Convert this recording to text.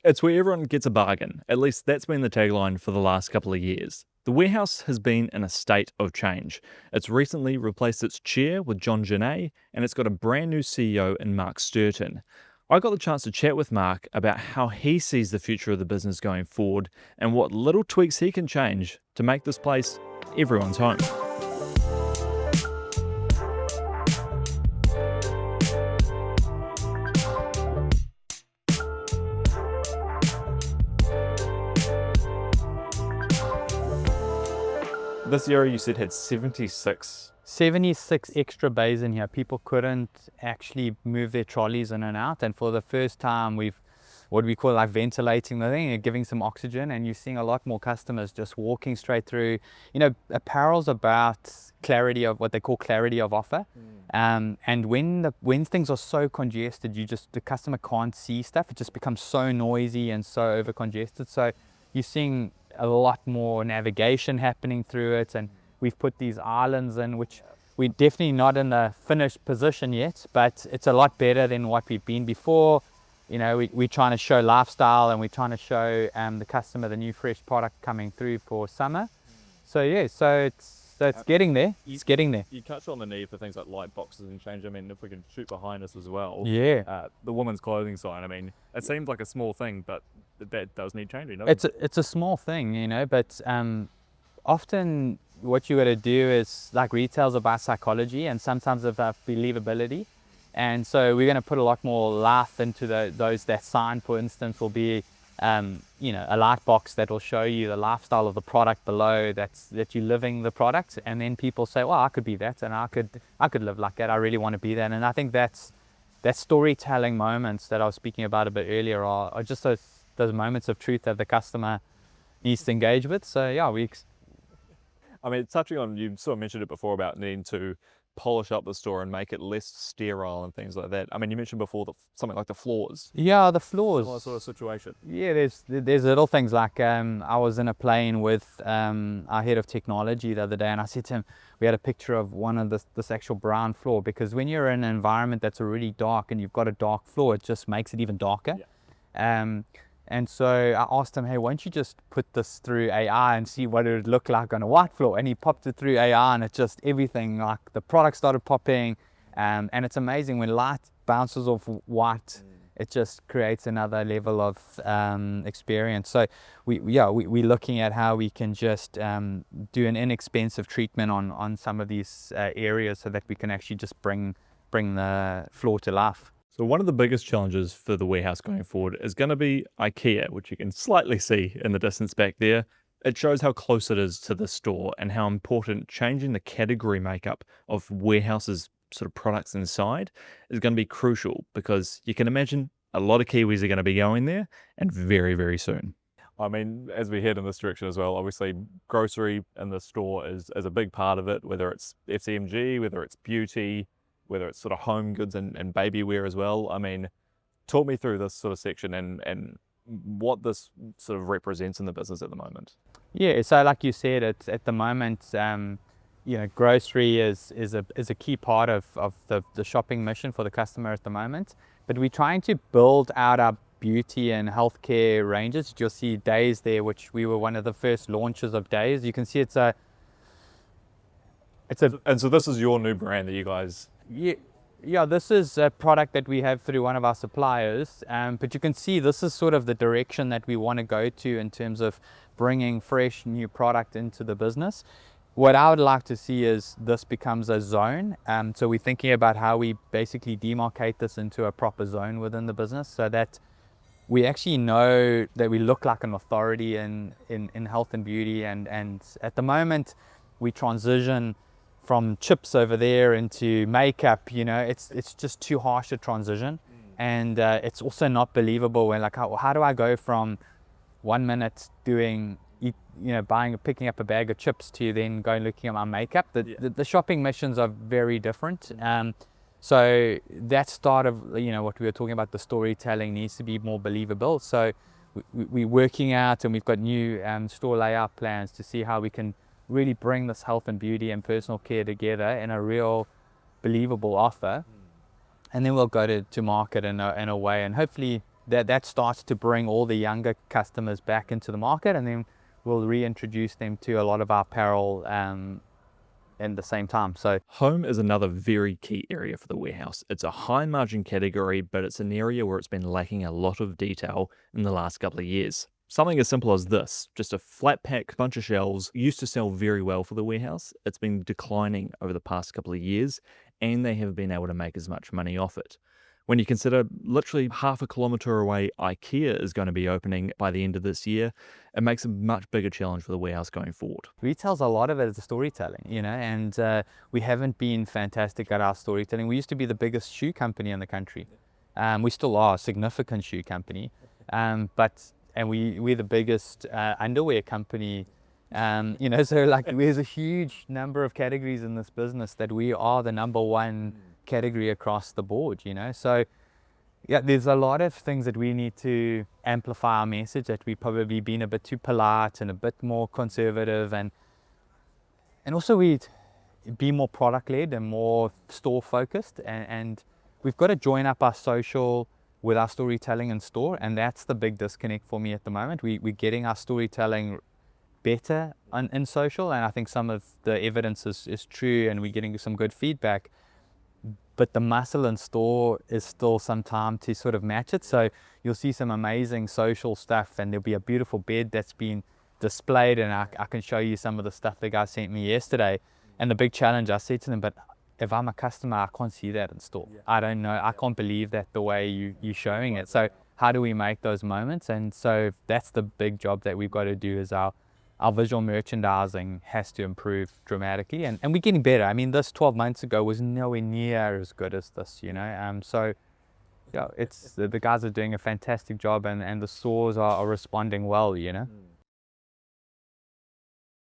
It's where everyone gets a bargain. At least that's been the tagline for the last couple of years. The warehouse has been in a state of change. It's recently replaced its chair with John Janae, and it's got a brand new CEO in Mark Stirton. I got the chance to chat with Mark about how he sees the future of the business going forward and what little tweaks he can change to make this place everyone's home. This area you said had 76. 76 extra bays in here. People couldn't actually move their trolleys in and out, and for the first time we've what we call like ventilating the thing and giving some oxygen, and you're seeing a lot more customers just walking straight through. Apparel's about clarity of what they call clarity of offer. And when things are so congested, the customer can't see stuff. It just becomes so noisy and so over congested. So you're seeing a lot more navigation happening through it, and we've put these islands in, which we're definitely not in a finished position yet, but it's a lot better than what we've been before. We're trying to show lifestyle, and we're trying to show the customer the new fresh product coming through for summer. So it's getting there. It's getting there. You touched on the need for things like light boxes and change. I mean, if we can shoot behind us as well. Yeah. The women's clothing sign. I mean, it seems like a small thing, but that does need changing. It's a small thing, but often what you got to do is, like, retail's about psychology and sometimes about believability. And so we're going to put a lot more life into those. That sign, for instance, will be a light box that will show you the lifestyle of the product below, that you're living the product, and then people say, well, I could be that, and I could live like that. I really want to be that. And I think that storytelling moments that I was speaking about a bit earlier are just those moments of truth that the customer needs to engage with. So yeah, I mean, touching on, you sort of mentioned it before about needing to polish up the store and make it less sterile and things like that. I mean, you mentioned before something like the floors. Yeah, the floors. Similar sort of situation. Yeah, there's little things like I was in a plane with our head of technology the other day, and I said to him, we had a picture of one of this actual brown floor, because when you're in an environment that's already dark and you've got a dark floor, it just makes it even darker. Yeah. And so I asked him, hey, why don't you just put this through AI and see what it would look like on a white floor? And he popped it through AI, and it just, everything, like the product started popping. And it's amazing when light bounces off white, it just creates another level of experience. So we're looking at how we can just do an inexpensive treatment on some of these areas, so that we can actually just bring the floor to life. So one of the biggest challenges for the warehouse going forward is going to be IKEA, which you can slightly see in the distance back there. It shows how close it is to the store and how important changing the category makeup of warehouses sort of products inside is going to be crucial, because you can imagine a lot of Kiwis are going to be going there, and very, very soon. I mean, as we head in this direction as well, obviously grocery in the store is a big part of it, whether it's FCMG, whether it's beauty, whether it's sort of home goods and baby wear as well. I mean, talk me through this sort of section and what this sort of represents in the business at the moment. Yeah, so like you said, it's at the moment, grocery is a key part of the shopping mission for the customer at the moment. But we're trying to build out our beauty and healthcare ranges. You'll see Days there, which we were one of the first launches of Days. You can see and so this is your new brand that you guys... Yeah, this is a product that we have through one of our suppliers, but you can see this is sort of the direction that we want to go to in terms of bringing fresh new product into the business. What I would like to see is this becomes a zone. So we're thinking about how we basically demarcate this into a proper zone within the business, so that we actually know that we look like an authority in health and beauty. And at the moment we transition from chips over there into makeup. It's just too harsh a transition. And it's also not believable when, like, how do I go from 1 minute picking up a bag of chips to then going looking at my makeup. The shopping missions are very different. So that start of what we were talking about, the storytelling needs to be more believable. So we're working out, and we've got new store layout plans to see how we can really bring this health and beauty and personal care together in a real believable offer. And then we'll go to market in a way, and hopefully that starts to bring all the younger customers back into the market, and then we'll reintroduce them to a lot of our apparel in the same time. So Home is another very key area for the warehouse. It's a high margin category, but it's an area where it's been lacking a lot of detail in the last couple of years. Something as simple as this, just a flat pack bunch of shelves, used to sell very well for the warehouse. It's been declining over the past couple of years, and they haven't been able to make as much money off it. When you consider literally half a kilometre away, IKEA is going to be opening by the end of this year, it makes a much bigger challenge for the warehouse going forward. retail's a lot of it is the storytelling, and we haven't been fantastic at our storytelling. We used to be the biggest shoe company in the country. We still are a significant shoe company, and we're the biggest underwear company. So like there's a huge number of categories in this business that we are the number one category across the board. So yeah, there's a lot of things that we need to amplify our message, that we've probably been a bit too polite and a bit more conservative, and also we'd be more product led and more store focused, and we've got to join up our social with our storytelling in store, and that's the big disconnect for me at the moment. We're getting our storytelling better in social, and I think some of the evidence is true, and we're getting some good feedback, but the muscle in store is still some time to sort of match it. So you'll see some amazing social stuff, and there'll be a beautiful bed that's been displayed, and I can show you some of the stuff the guy sent me yesterday. And the big challenge, I said to them, but if I'm a customer, I can't see that in store. I don't know, I can't believe that the way you're showing it. So how do we make those moments? And so that's the big job that we've got to do, is our visual merchandising has to improve dramatically, and we're getting better. I mean, this 12 months ago was nowhere near as good as this, so yeah, it's the guys are doing a fantastic job, and the stores are responding well.